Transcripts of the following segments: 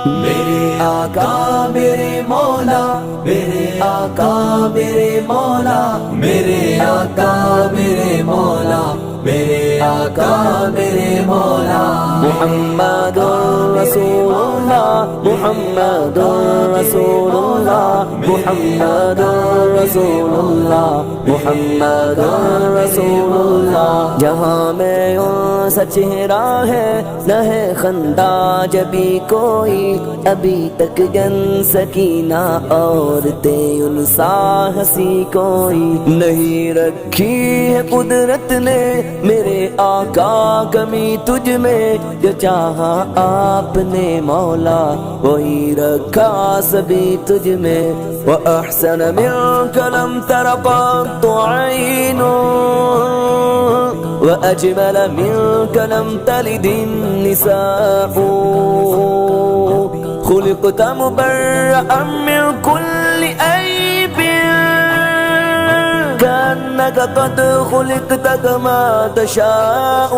میرے آقا میرے مولا، میرے آقا میرے مولا، میرے آقا میرے مولا، میرے آقا میرے مولا۔ محمد رسول اللہ، محمد رسول اللہ، محمد رسول اللہ، محمد رسول اللہ۔ جہاں میں ان سا چہرہ ہے نہ ہے خندہ جبھی کوئی، ابھی تک جن سکینہ عورتیں ان سا ہنسی کوئی نہیں رکھی ہے قدرت نے میرے آقا کمی تجھ میں، جو چاہا آپ نے مولا وہی رکھا سبھی تجھ میں۔ وَأَحْسَنَ مِنْكَ لَمْ تَرَ قَطُّ عَيْنٌ وَأَجْمَلَ مِنْكَ لَمْ تَلِدِ النِّسَاءُ، خُلِقْتَ مُبَرَّأً مِنْ كُلِّ عَيْبٍ كأنك قد خلقت كما تشاء۔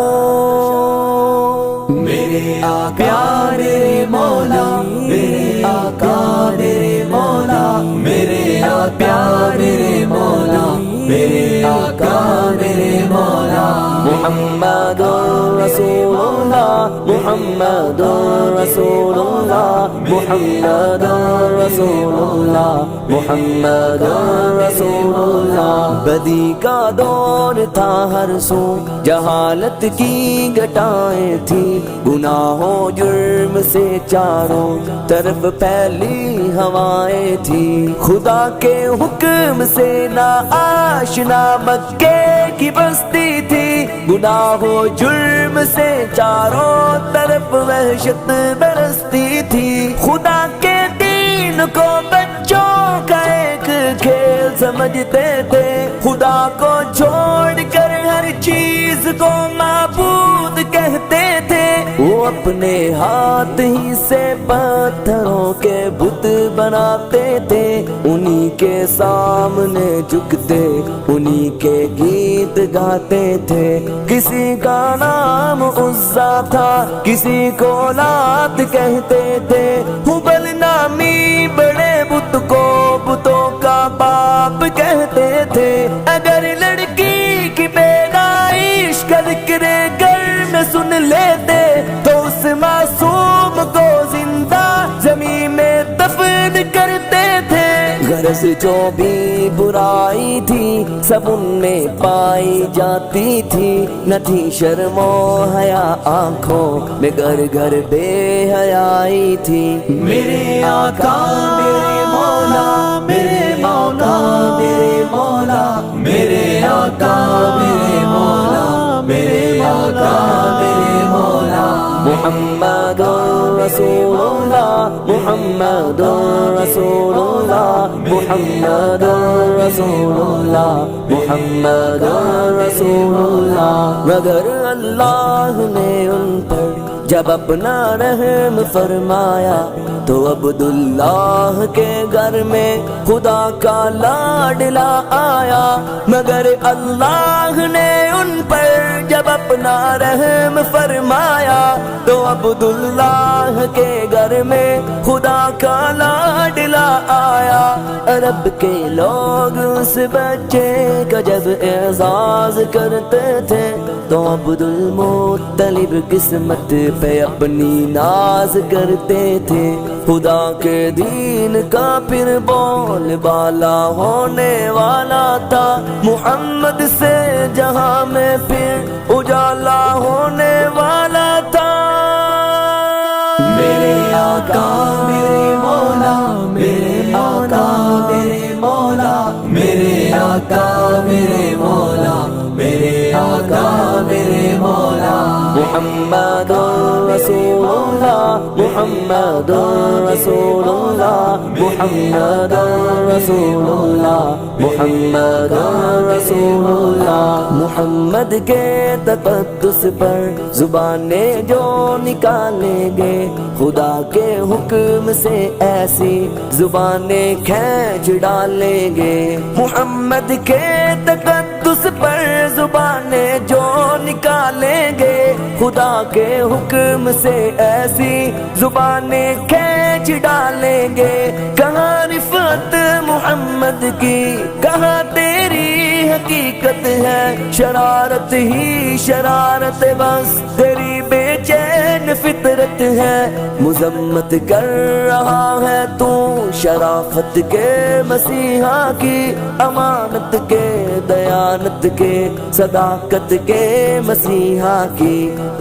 میرے آقا میرے مولا، میرے آقا میرے مولا، میرے آقا میرے مولا، میرے آقا میرے مولا۔ محمد رسول اللہ، محمد رسول اللہ، محمد رسول اللہ، محمد رسول اللہ۔ بدی کا دور تھا ہر سو، جہالت کی گٹائیں تھی، گناہوں جرم سے چاروں طرف پھیلی ہوائیں تھی، خدا کے حکم سے نا آشنا مکے کی بستی تھی، گناہوں جرم سے چاروں طرف وحشت برستی تھی، خدا کے دین کو بچوں کا ایک کھیل سمجھتے تھے، خدا کو چھوڑ کر ہر چیز کو معبود کہتے تھے، وہ اپنے ہاتھ ہی سے پتھروں کے بت بناتے تھے، انہی کے سامنے جھکتے انہی کے گیت گاتے تھے، کسی کا نام عزا تھا کسی کو لات کہتے تھے، ہبل نامی بڑے بت کو بتوں کا باپ کہتے تھے، اگر لڑکی کی پیدائش کا ذکر گھر میں سن لیتے تو اس معصوم کو زندہ زمین میں دفن کرتے تھے، غرض جو بھی برائی تھی سب ان میں پائی جاتی تھی، نہ تھی شرم و حیا آنکھوں میں گھر گھر بے حیائی تھی۔ میرے آقا میرے مولا، میرے مولا میرے مولا، میرے آقا میرے مولا، میرے آقا میرے مولا۔ محمد رسول اللہ، محمد رسول اللہ، محمد رسول اللہ، محمد رسول اللہ۔ مگر اللہ نے ان پر جب اپنا رحم فرمایا تو عبداللہ کے گھر میں خدا کا لاڈلا آیا، مگر اللہ نے ان پر جب اپنا رحم فرمایا تو عبداللہ کے گھر میں خدا کا لاڈلا آیا، عرب کے لوگ اس بچے کا جب اعزاز کرتے تھے تو عبدالمطلب قسمت پہ اپنی ناز کرتے تھے، خدا کے دین کا پھر بول بالا ہونے والا تھا، محمد سے جہاں میں پھر اجالا ہونے والا تھا۔ میرے آقا میرے مولا، میرے آقا میرے مولا، میرے آقا میرے مولا، میرے آقا میرے مولا۔ محمد رسول اللہ، محمد رسول اللہ، محمد رسول اللہ، محمد رسول اللہ۔ محمد کے تقدس پر زبانیں جو نکالیں گے خدا کے حکم سے ایسی زبانیں کھینچ ڈالیں گے، محمد کے تقدس پر زبانیں جو نکالیں گے خدا کے حکم سے ایسی زبانیں کھینچ بیچ ڈالیں گے. کہاں رفعت محمد کی، کہاں تیری حقیقت ہے. شرارت ہی شرارت بس تیری بے چین فطرت ہے. مذمت کر رہا ہے تو شرافت کے مسیحا کی، امانت کے دیانت کے صداقت کے مسیحا کی.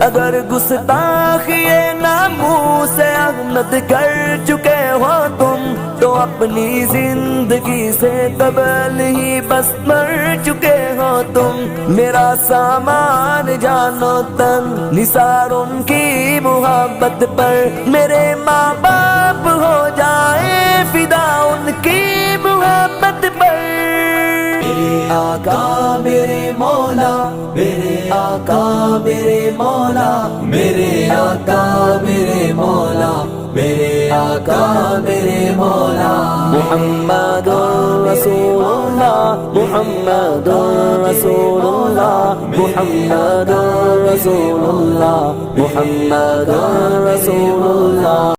اگر گستاخی ناموس احمد کر چکے ہو تم تو اپنی زندگی سے قبل ہی بس مر چکے ہو تم. میرا سامان جانو تن نثار ان کی محبت پر، میرے ماں باپ ہو جائے فدا ان کی محبت پر. میرے آقا میرے مولا، میرے آقا میرے مولا، میرے آقا میرے مولا، میرے آقا میرے مولا. محمد رسول اللہ، محمد رسول اللہ، محمد رسول اللہ، محمد رسول اللہ.